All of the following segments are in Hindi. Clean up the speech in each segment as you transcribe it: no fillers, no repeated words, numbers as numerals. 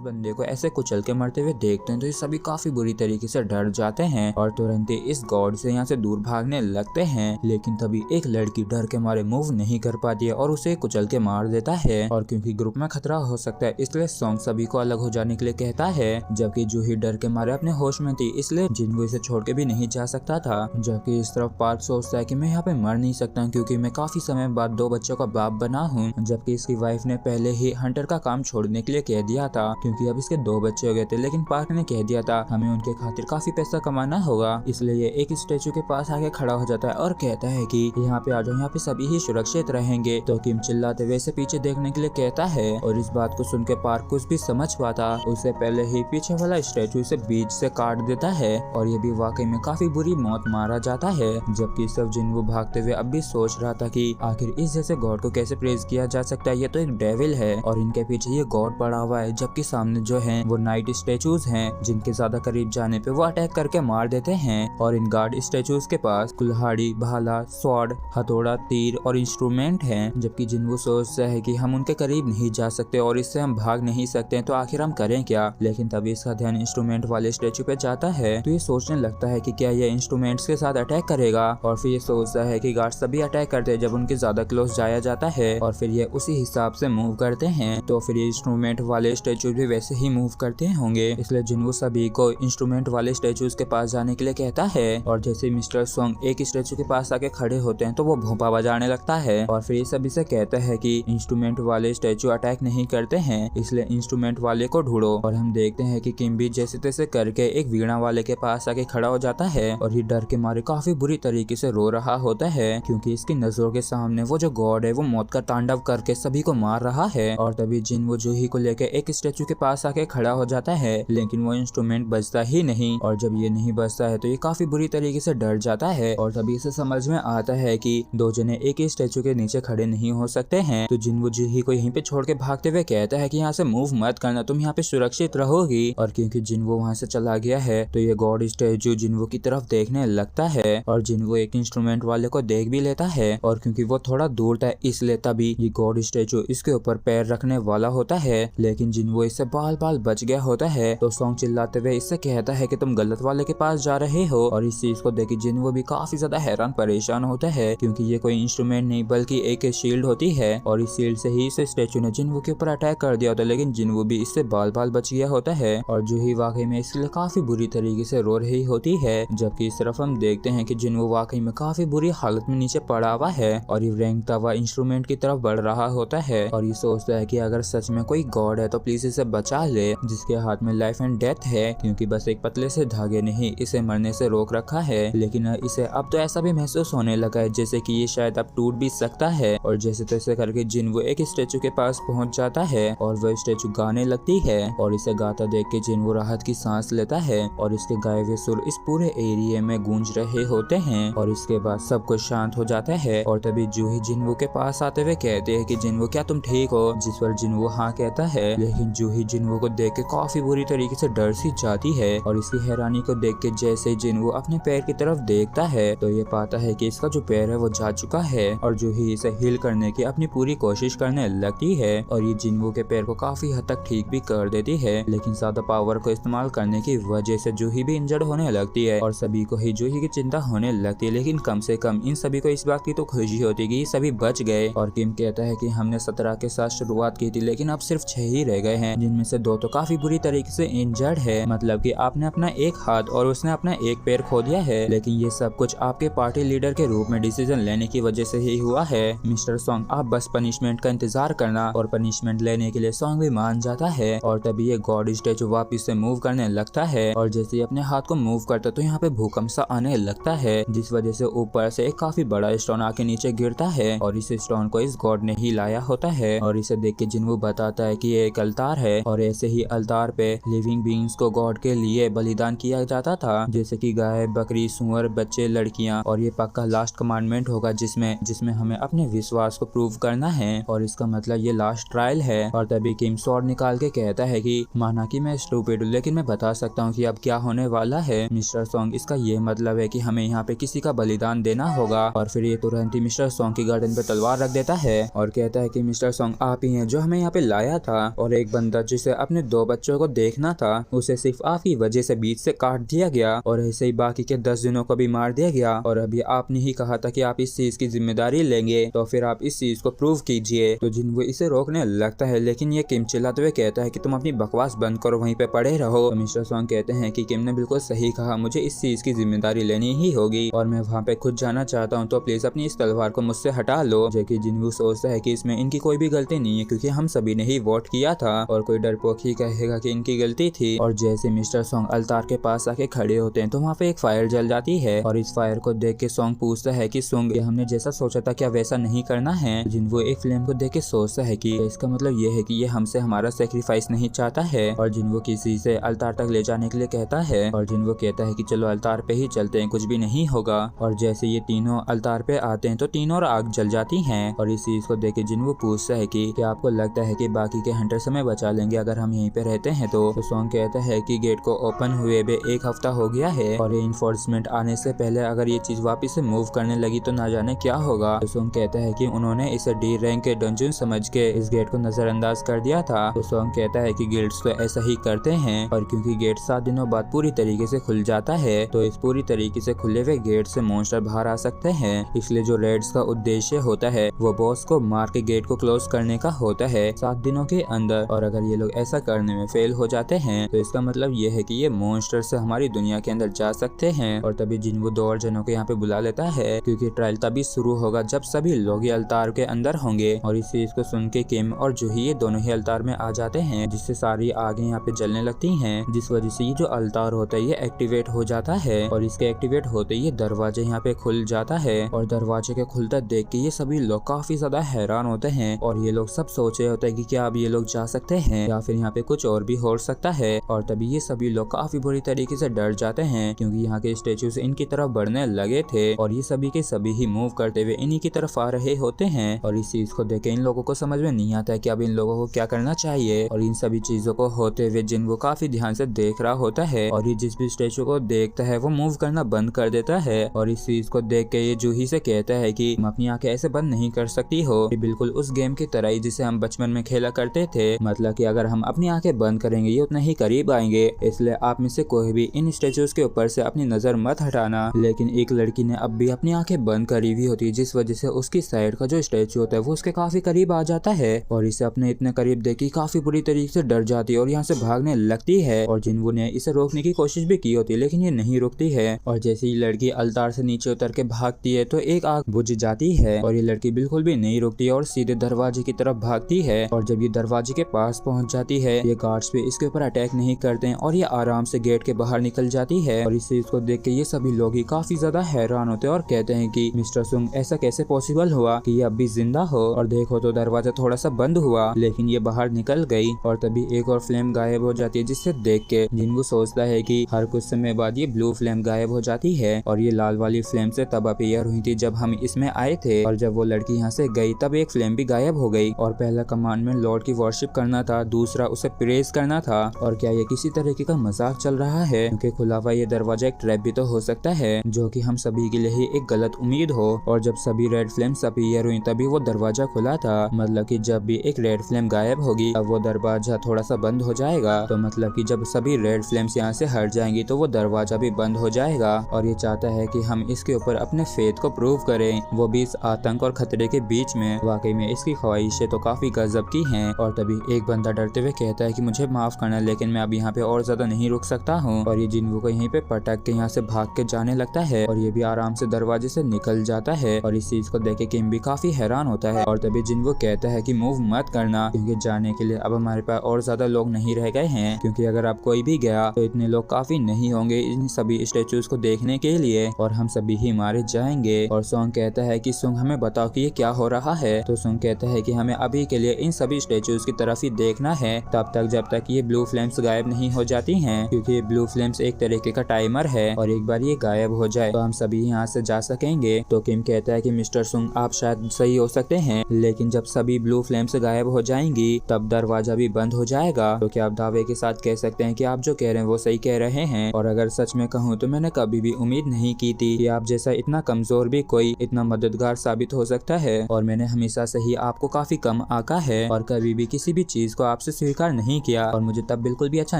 बंदे को ऐसे कुचल के मरते हुए देखते हैं तो ये सभी काफी बुरी तरीके से डर जाते हैं और तुरंत ही इस गॉड से यहाँ से दूर भागने लगते हैं। लेकिन तभी एक लड़की डर के मारे मूव नहीं कर पाती है और उसे कुचल के मार देता है। और क्योंकि ग्रुप में खतरा हो सकता है इसलिए सॉन्ग सभी को अलग हो जाने के लिए कहता है, जबकि जूही डर के मारे अपने होश में थी इसलिए जिन्वो इसे छोड़ के भी नहीं जा सकता था। जबकि इस तरफ पार्क सोचता है कि मैं यहाँ पे मर नहीं सकता क्योंकि मैं काफी समय बाद 2 बच्चों का बाप बना हूँ, जबकि इसकी वाइफ ने पहले ही हंटर का काम छोड़ने के लिए कह दिया था क्योंकि अब इसके 2 बच्चे हो गए थे। लेकिन पार्क ने कह दिया था हमें उनके खातिर काफी पैसा कमाना होगा, इसलिए ये एक स्टेचू के पास आके खड़ा हो जाता है और कहता है कि यहाँ पे आ जाओ, यहाँ पे सभी ही सुरक्षित रहेंगे। तो किम चिल्लाते हुए इसे पीछे देखने के लिए कहता है और इस बात को सुन के पार्क कुछ भी समझ पाता उससे पहले ही पीछे वाला स्टेचू इसे बीच से काट देता है और ये भी वाकई में काफी बुरी मौत मारा जाता है। जबकि सब जिन्वो भागते हुए अब भी सोच रहा था कि आखिर इस जैसे गॉड को कैसे प्रेज किया जा सकता है, ये तो एक डेविल है और इनके पीछे ये गॉड पड़ा हुआ है, जबकि सामने जो है वो नाइट स्टेचूज हैं जिनके ज्यादा करीब जाने पे वो अटैक करके मार देते हैं। और इन गार्ड स्टेचूज के पास कुल्हाड़ी, भाला, स्वॉर्ड, हथौड़ा, तीर और इंस्ट्रूमेंट हैं, जबकि जिन्वो सोचता है कि हम उनके करीब नहीं जा सकते और इससे हम भाग नहीं सकते तो आखिर हम करें क्या। लेकिन तभी इसका ध्यान इंस्ट्रूमेंट वाले स्टेचू पे जाता है तो ये सोचने लगता है कि क्या ये इंस्ट्रूमेंट्स के साथ अटैक करेगा और फिर ये सोचता है कि गार्ड सभी अटैक करते हैं जब उनके ज्यादा क्लोज जाया जाता है और फिर ये उसी हिसाब से मूव करते हैं। तो फिर ये इंस्ट्रूमेंट वाले स्टेचू भी वैसे ही मूव करते होंगे, इसलिए जिन्वो सभी को इंस्ट्रूमेंट वाले स्टेचूज के पास जाने के लिए कहता है। और जैसे मिस्टर सॉन्ग एक स्टेचू के पास आके खड़े होते हैं तो वो भोंपा बजाने लगता है और फिर ये सभी से कहता है कि इंस्ट्रूमेंट वाले स्टेचू अटैक नहीं करते हैं, इसलिए इंस्ट्रूमेंट वाले को ढूंढो। और हम देखते हैं कि किम भी जैसे तैसे करके एक वीणा वाले के पास आके खड़ा हो जाता है और ये डर के मारे काफी बुरी तरीके से रो रहा होता है क्योंकि इसकी नजरों के सामने वो जो गॉड है वो मौत का तांडव करके सभी को मार रहा है। और तभी जिन्वो जूही को लेकर एक स्टेचू के पास आके खड़ा हो जाता है लेकिन वो इंस्ट्रूमेंट बजता ही नहीं और जब ये नहीं बजता है तो ये काफी बुरी तरीके से डर जाता है और तभी इसे समझ में आता है कि 2 जने एक ही स्टेचू के नीचे खड़े नहीं हो सकते हैं। तो जिन्वो जूही को यहीं पे छोड़ के भागते हुए कहता है कि यहाँ से मूव मत करना, तुम यहाँ पे सुरक्षित रहोगी। और क्योंकि जिन्वो वहाँ से चला गया है तो ये गॉड स्टेचू जिन्वो की तरफ देखने लगता है और जिन्वो एक इंस्ट्रूमेंट वाले को देख भी लेता है और क्योंकि वो थोड़ा दूर था इसलिए तभी ये गॉड स्टेचू इसके ऊपर पैर रखने वाला होता है लेकिन जिन्वो इससे बाल बाल बच गया होता है। तो सॉन्ग चिल्लाते हुए इससे कहता है कि तुम गलत वाले के पास जा रहे हो और इस चीज को देख जिन्वो भी काफी ज्यादा हैरान परेशान होता है क्योंकि ये कोई इंस्ट्रूमेंट नहीं बल्कि एक शील्ड होती है और इस शील्ड से ही इस स्टेचू ने जिन्वो के ऊपर अटैक कर दिया होता है लेकिन जिन्वो भी इससे बाल बाल बच गया होता है और जूही वाकई में इसके लिए काफी बुरी तरीके से रो रही होती है। जबकि इस तरफ हम देखते हैं कि जिन्वो वाकई में काफी बुरी हालत में नीचे पड़ा हुआ है और ये रेंगता हुआ इंस्ट्रूमेंट की तरफ बढ़ रहा होता है और ये सोचता है कि अगर सच में कोई गॉड है तो प्लीज इसे बचा ले, जिसके हाथ में लाइफ एंड डेथ है क्योंकि बस एक पतले से धागे ने ही इसे मरने से रोक रखा है। लेकिन इसे अब तो ऐसा भी महसूस होने लगा है जैसे कि ये शायद अब टूट भी सकता है और जैसे तैसे करके जिन्वो एक स्टेचू के पास पहुंच जाता है और वह स्टेचू गाने लगती है और इसे गाता देख के जिन्वो राहत की सांस लेता है और इसके गाए हुए सुर इस पूरे एरिया में गूंज रहे होते हैं और इसके बाद सब कुछ शांत हो जाता है। और तभी जूही जिन्वो के पास आते हुए कहते हैं कि जिन्वो क्या तुम ठीक हो, जिस पर जिन्वो हाँ कहता है लेकिन जूही जिन्वो को देख के काफी बुरी तरीके से डर सी जाती है और इसकी हैरानी को देख के जैसे जिन्वो अपने पैर की तरफ देखता है तो ये पाता है कि इसका जो पैर है वो जा चुका है और जूही इसे हील करने की अपनी पूरी कोशिश करने लगती है और ये जिन्वो के पैर को काफी हद तक ठीक भी कर देती है लेकिन ज्यादा पावर को इस्तेमाल करने की वजह से जूही भी इंजर्ड होने लगती है और सभी को ही जूही की चिंता होने लगती है। लेकिन कम से कम इन सभी को इस बात की तो खुशी होती है कि सभी बच गए। और किम कहता है कि हमने 17 के साथ शुरुआत की थी लेकिन अब सिर्फ 6 ही रह गए हैं, जिनमें से 2 तो काफी बुरी तरीके से इंजर्ड है, मतलब कि आपने अपना एक हाथ और उसने अपना एक पैर खो दिया है। लेकिन ये सब कुछ आपके पार्टी लीडर के रूप में डिसीजन लेने की वजह से ही हुआ है मिस्टर सॉन्ग, आप बस पनिशमेंट का इंतजार करना। और पनिशमेंट लेने के लिए सॉन्ग भी मान जाता है और तभी ये गॉड स्टेचू वापिस से मूव करने लगता है और जैसे ही अपने हाथ को मूव करता तो यहाँ पे भूकंप सा आने लगता है जिस वजह से ऊपर से एक काफी बड़ा स्टोन आके नीचे गिरता है और इस स्टोन को इस गॉड ने ही लाया होता है। और इसे देख के जिन्वो बताता है कि ये एक अल्तार है और ऐसे ही अल्तार पे लिविंग बीइंग्स को गॉड के लिए बलिदान किया जाता था, जैसे कि गाय, बकरी, सुअर, बच्चे, लड़कियां। और ये पक्का लास्ट कमांडमेंट होगा जिसमें हमें अपने विश्वास को प्रूव करना है और इसका मतलब ये लास्ट ट्रायल है। और तभी किम स्वॉर्ड निकाल के कहता है कि माना कि मैं स्टूपिड हूँ लेकिन मैं बता सकता हूँ कि अब क्या होने वाला है मिस्टर सॉन्ग, इसका ये मतलब है कि हमें यहाँ पे किसी का बलिदान देना होगा। और फिर ये तुरंत ही मिस्टर सॉन्ग की गर्दन पे तलवार रख देता है और कहता है कि मिस्टर सॉन्ग आप ही हैं जो हमें यहाँ पे लाया था। और एक बंदा जिसे अपने 2 बच्चों को देखना था उसे सिर्फ आपकी वजह से बीच से काट दिया गया और ऐसे ही बाकी के 10 जनों को भी मार दिया गया। और अभी आपने ही कहा था कि आप इस चीज की जिम्मेदारी लेंगे, तो फिर आप इस चीज को प्रूव कीजिए। तो जिन्वो इसे रोकने लगता है, लेकिन ये किम चिल्लाते हुए कहता है कि तुम अपनी बकवास बंद करो, वहीं पे पड़े रहो। तो मिस्टर सोंग कहते हैं कि किम ने बिल्कुल सही कहा, मुझे इस चीज की जिम्मेदारी लेनी ही होगी और मैं वहाँ पे खुद जाना चाहता हूँ, तो प्लीज अपनी इस तलवार को मुझसे हटा लो। जो कि जिन्वो सोचता है कि इसमें इनकी कोई भी गलती नहीं है, क्योंकि हम सभी ने ही वोट किया था और कोई डरपोक ही कहेगा कि इनकी गलती थी। और जैसे मिस्टर सोंग अल्तार के पास आके खड़े होते हैं तो वहाँ पे एक फायर जल जाती है और इस फायर को देख के सोंग पूछता है कि सोंग, ये हमने जैसा सोचा था क्या वैसा नहीं करना है? जिन्वो एक फ्लेम को देख के सोचता है कि इसका मतलब ये है कि ये हमसे हमारा सेक्रीफाइस नहीं चाहता है और जिन्वो किसी से अल्तार तक ले जाने के लिए कहता है और जिन्वो कहता है कि चलो अल्तार पे ही चलते हैं, कुछ भी नहीं होगा। और जैसे ये तीनों अल्तार पे आते हैं तो तीनों आग जल जाती हैं और इस चीज को देख के जिन्वो पूछता है कि क्या आपको लगता है कि बाकी के हंटर समय बचा लेंगे अगर हम यहीं पे रहते हैं? तो सोंग कहता है कि गेट को ओपन हुए भी 1 हफ्ता हो गया है और इन्फोर्समेंट आने से पहले अगर ये चीज वापस से मूव करने लगी तो ना जाने क्या होगा। तो सोंग कहता है कि उन्होंने इसे डी रैंक के डंजन समझ के इस गेट को नजरअंदाज कर दिया था। तो सोंग कहता है कि गिल्ड्स तो ऐसा ही करते हैं और क्योंकि गेट 7 दिनों बाद पूरी तरीके से खुल जाता है तो इस पूरी तरीके से खुले हुए गेट से मॉन्स्टर बाहर आ सकते हैं, इसलिए जो रेड्स का उद्देश्य होता है वो बॉस को मार के गेट को क्लोज करने का होता है 7 दिनों के अंदर। और अगर ये लोग ऐसा करने में फेल हो जाते हैं तो इसका मतलब ये है कि ये मॉन्स्टर से हमारी दुनिया के अंदर जा सकते हैं। और तभी जिन्वो 2 और जनों को यहाँ पे बुला लेता है, क्योंकि ट्रायल तभी शुरू होगा जब सभी लोग ये अल्तार के अंदर होंगे। और इस चीज को सुन के किम और जूही ये दोनों ही अल्तार में आ जाते हैं, जिससे सारी आगे यहाँ पे जलने लगती हैं, जिस वजह से ये जो अल्तार होता है ये एक्टिवेट हो जाता है। और इसके एक्टिवेट होते ही दरवाजे यहाँ पे खुल जाता है और दरवाजे के खुलता देख के ये सभी लोग काफी ज्यादा हैरान होते हैं और ये लोग सब सोच रहे होते हैं कि क्या अब ये लोग जा सकते हैं या फिर यहाँ पे कुछ और भी हो सकता है। और तभी ये सभी लोग काफी बुरी तरीके से डर जाते हैं, क्योंकि यहाँ के स्टेच्यूज इनकी तरफ बढ़ने लगे थे और ये सभी के सभी ही मूव करते हुए इन्हीं की तरफ आ रहे होते हैं। और इस चीज को देख के इन लोगों को समझ में नहीं आता है कि अब इन लोगों को क्या करना चाहिए। और इन सभी चीजों को होते हुए जिन्वो काफी ध्यान से देख रहा होता है और ये जिस भी स्टेचू को देखता है वो मूव करना बंद कर देता है। और इस चीज को देख के ये जूही से कहता है कि तुम अपनी आंखें ऐसे बंद नहीं कर सकती हो, ये बिल्कुल उस गेम की तरह ही जिसे हम बचपन में खेला करते थे, मतलब कि अगर हम अपनी आंखें बंद करेंगे ये उतना ही करीब आएंगे, इसलिए आप में से कोई भी इन स्टेचूज के ऊपर से अपनी नजर मत हटाना। लेकिन एक लड़की ने अब भी अपनी आंखें बंद करी हुई होती है, जिस वजह से उसकी साइड का जो स्टेचू होता है वो उसके काफी करीब आ जाता है और इसे अपने इतने करीब देखी काफी बुरी तरीके से डर जाती है और यहाँ से भागने लगती है। और जिन्वो ने इसे रोकने की कोशिश भी की होती है लेकिन ये नहीं रुकती है। और जैसे ही लड़की अल्तार से नीचे उतर के भागती है तो एक आग बुझ जाती है और ये लड़की बिल्कुल भी नहीं रुकती और सीधे दरवाजे की तरफ भागती है। और जब ये दरवाजे के पास पहुंच जाती है ये गार्ड्स भी इसके ऊपर अटैक नहीं करते हैं और ये आराम से गेट के बाहर निकल जाती है। और इस चीज को देख के ये सभी लोग ही काफी ज्यादा हैरान होते हैं और कहते हैं कि मिस्टर सुंग ऐसा कैसे पॉसिबल हुआ कि ये अब भी जिंदा हो। और देखो तो दरवाजा थोड़ा सा बंद हुआ लेकिन ये बाहर निकल गई। और तभी एक और फ्लेम गायब हो जाती है, जिससे देख के जिन्वो सोचता है कि हर कुछ समय बाद ये ब्लू फ्लेम गायब हो जाती है और ये लाल वाली फ्लेम से तब अपीयर हुई थी जब हम इसमें आए थे। और जब वो लड़की यहाँ से गई तब एक फ्लेम भी गायब हो गई। और पहला कमांडमेंट लॉर्ड की वर्शिप करना था, दूसरा उसे प्रेज करना था। और क्या ये किसी तरीके का मजाक चल रहा है, क्योंकि खुला हुआ ये दरवाजा एक ट्रैप भी तो हो सकता है जो कि हम सभी के लिए ही एक गलत उम्मीद हो। और जब सभी रेड फ्लेम्स अपीयर हुई तभी वो दरवाजा खुला था, मतलब कि जब भी एक रेड फ्लेम गायब होगी अब वो दरवाजा थोड़ा सा बंद हो जाएगा, तो मतलब कि जब सभी रेड फ्लेम्स यहाँ से हट जाएंगी तो वो दरवाजा भी बंद हो जाएगा। और ये चाहता है कि हम इसके ऊपर अपने फेथ को प्रूव करें, वो भी इस आतंक और खतरे के बीच में। वाकई में इसकी ख्वाहिशें तो काफी गजब की हैं। और तभी एक बंदा डरते हुए कहता है कि मुझे माफ करना लेकिन मैं अब यहाँ पे और ज्यादा नहीं रुक सकता हूँ। और ये जिन्वो को यहीं पे पटक के यहाँ से भाग के जाने लगता है और ये भी आराम से दरवाजे से निकल जाता है। और इस चीज को देख के किम भी काफी हैरान होता है। और तभी जिन्वो कहता है कि मूव मत करना, क्योंकि जाने के लिए अब हमारे पास और ज्यादा लोग नहीं रह गए हैं, क्योंकि अगर अब कोई भी गया तो इतने लोग काफी नहीं होंगे इन सभी स्टेचूज को देखने के लिए और हम सभी ही मारे जाएंगे। और सोंग कहता है कि सुंग हमें बताओ कि ये क्या हो रहा है। तो सुंग कहता है कि हमें अभी के लिए इन सभी स्टेचूज की तरफ ही देखना है तब तक जब तक ये ब्लू फ्लेम्स गायब नहीं हो जाती हैं, क्योंकि ये ब्लू फ्लेम्स एक तरीके का टाइमर है और एक बार ये गायब हो जाए तो हम सभी यहाँ से जा सकेंगे। तो किम कहता है कि मिस्टर सुंग आप शायद सही हो सकते हैं, लेकिन जब सभी ब्लू फ्लेम्स गायब हो जाएंगी तब दरवाजा भी बंद हो जाएगा। तो क्या आप दावे के साथ कह सकते हैं कि आप जो कह रहे हैं वो सही कह रहे हैं? और अगर सच में कहूँ तो मैंने कभी भी उम्मीद नहीं की थी कि आप जैसा इतना कमजोर भी कोई इतना मददगार साबित हो सकता है। और मैंने हमेशा से ही आपको काफी कम आंका है और कभी भी किसी भी चीज को आप आपसे स्वीकार नहीं किया और मुझे तब बिल्कुल भी अच्छा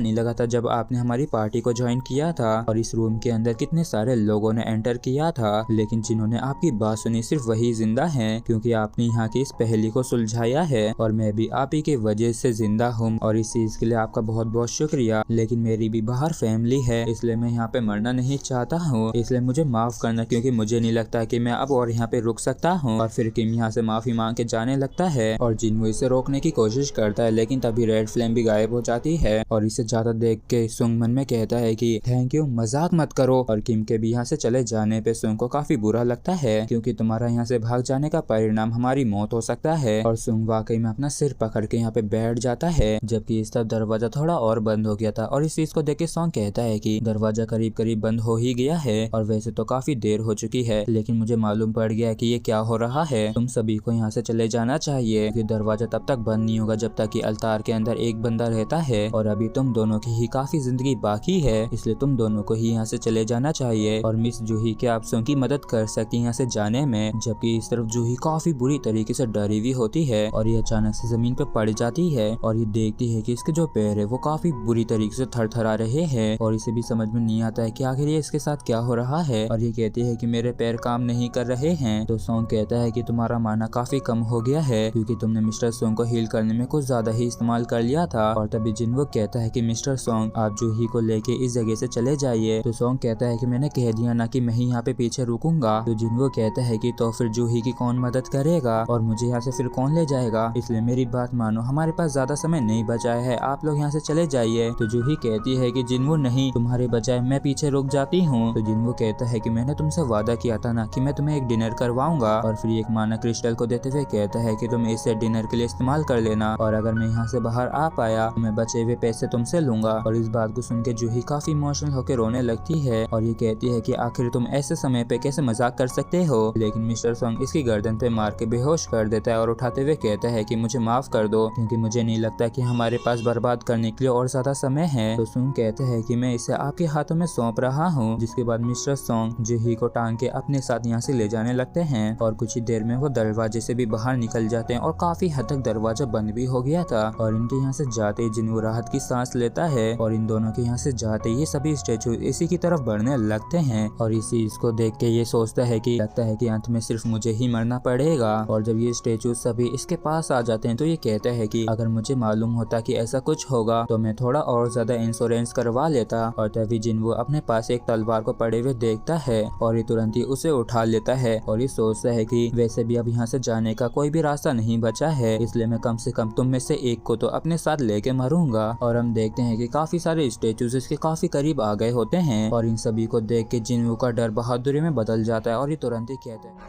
नहीं लगा था जब आपने हमारी पार्टी को ज्वाइन किया था और इस रूम के अंदर कितने सारे लोगों ने एंटर किया था, लेकिन जिन्होंने आपकी बात सुनी सिर्फ वही जिंदा हैं क्योंकि आपने यहाँ की इस पहेली को सुलझाया है और मैं भी आप ही की वजह से जिंदा हूँ और इस चीज के लिए आपका बहुत बहुत शुक्रिया। लेकिन मेरी भी बाहर फैमिली है इसलिए मैं यहाँ पे मरना नहीं चाहता हूँ, इसलिए मुझे माफ करना क्योंकि मुझे नहीं लगता कि मैं अब और यहाँ पे रुक सकता हूँ। और फिर किम यहाँ से माफी मांग के जाने लगता है और जिन्हो इसे रोकने की कोशिश करता है, लेकिन तभी रेड फ्लेम भी गायब हो जाती है और इसे ज्यादा देख के सुंग मन में कहता है कि थैंक यू, मजाक मत करो। और किम के भी यहाँ से चले जाने पे सुंग को काफी बुरा लगता है क्योंकि तुम्हारा यहाँ से भाग जाने का परिणाम हमारी मौत हो सकता है। और सुंग वाकई में अपना सिर पकड़ के यहाँ पे बैठ जाता है, जबकि इस तरफ दरवाजा थोड़ा और बंद हो गया था और इस चीज को देख के सॉन्ग कहता है कि दरवाजा करीब करीब बंद हो ही गया है और वैसे तो काफी देर हो चुकी है, लेकिन मुझे मालूम पड़ गया कि ये क्या हो रहा है। तुम सभी को यहाँ से चले जाना चाहिए, ये दरवाजा तब तक बंद नहीं होगा जब तक कि अल्तार के अंदर एक बंदा रहता है और अभी तुम दोनों की ही काफी जिंदगी बाकी है, इसलिए तुम दोनों को ही यहाँ से चले जाना चाहिए। और मिस जूही क्या आप सॉन्ग की मदद कर सकती है यहाँ से जाने में, जबकि इस तरफ जूही काफी बुरी तरीके से डरी हुई होती है और ये अचानक से जमीन पे पड़ जाती है और ये देखती है कि इसके जो पैर है वो काफी बुरी तरीके से थरथरा रहे हैं और इसे भी समझ में नहीं आता है कि आखिर ये इसके साथ क्या हो रहा है। और ये कहती है कि मेरे पैर काम नहीं कर रहे हैं। तो सॉन्ग कहता है कि तुम्हारा माना काफी कम हो गया है क्योंकि तुमने मिस्टर सॉन्ग को हील करने में कुछ ज्यादा ही इस्तेमाल कर लिया था। और तभी जिन्वो कहता है कि मिस्टर सॉन्ग आप जूही को लेके इस जगह से चले जाइए। तो सॉन्ग कहता है कि मैंने कह दिया ना कि मैं ही यहाँ पे पीछे रुकूंगा। तो जिन्वो कहता है कि तो फिर जूही की कौन मदद करेगा और मुझे यहाँ से फिर कौन ले जाएगा, इसलिए मेरी बात मानो, हमारे पास ज्यादा समय नहीं बचा है, आप लोग यहाँ से चले जाइए। तो जूही कहती है कि जिन्वो नहीं, तुम्हारे बजाय मैं पीछे रुक जाती हूँ। तो जिन्वो कहता है कि मैंने तुमसे वादा किया था ना कि मैं तुम्हें एक डिनर करवाऊंगा और फिर एक माना क्रिस्टल को देते हुए कहता है कि तुम इसे डिनर के लिए इस्तेमाल कर लेना और अगर मैं यहाँ से बाहर आ पाया तो मैं बचे हुए पैसे तुमसे लूंगा। और इस बात को सुन के जूही काफी इमोशनल होकर रोने लगती है और ये कहती है कि आखिर तुम ऐसे समय पे कैसे मजाक कर सकते हो। लेकिन मिस्टर सॉन्ग इसकी गर्दन पे मार के बेहोश कर देता है और उठाते हुए कहता है कि मुझे माफ कर दो क्योंकि मुझे नहीं लगता कि हमारे पास बर्बाद करने के लिए और ज्यादा समय है। तो सुन कहते हैं कि मैं इसे आपके हाथों में सौंप रहा हूँ। जिसके बाद मिस्टर सॉन्ग जूही को टांग के अपने साथ यहाँ से ले जाने लगते हैं और कुछ ही देर में वो दरवाजे से भी बाहर निकल जाते हैं और काफी हद तक दरवाजा बंद भी हो गया था। और इनके यहाँ से जाते ही जिन्वो राहत की सांस लेता है और इन दोनों के यहाँ से जाते ये सभी स्टेचू इसी की तरफ बढ़ने लगते हैं और इस चीज को देख के ये सोचता है कि लगता है कि अंत में सिर्फ मुझे ही मरना पड़ेगा। और जब ये स्टेचू सभी इसके पास आ जाते हैं तो ये कहता है कि अगर मुझे मालूम होता कि ऐसा कुछ होगा तो मैं थोड़ा और ज्यादा इंश्योरेंस करवा लेता। और तभी जिन्वो अपने पास एक तलवार को पड़े हुए देखता है और ये तुरंत ही उसे उठा लेता है और ये सोचता है कि वैसे भी अब यहाँ से जाने का कोई भी रास्ता नहीं बचा है, इसलिए मैं कम से कम तुम में से एक को तो अपने साथ लेके मरूंगा। और हम देखते हैं कि काफी सारे स्टेचूज इसके काफी करीब आ गए होते हैं और इन सभी को देख के जिन्वो का डर बहादुरी में बदल जाता है और ये तुरंत ही कहता है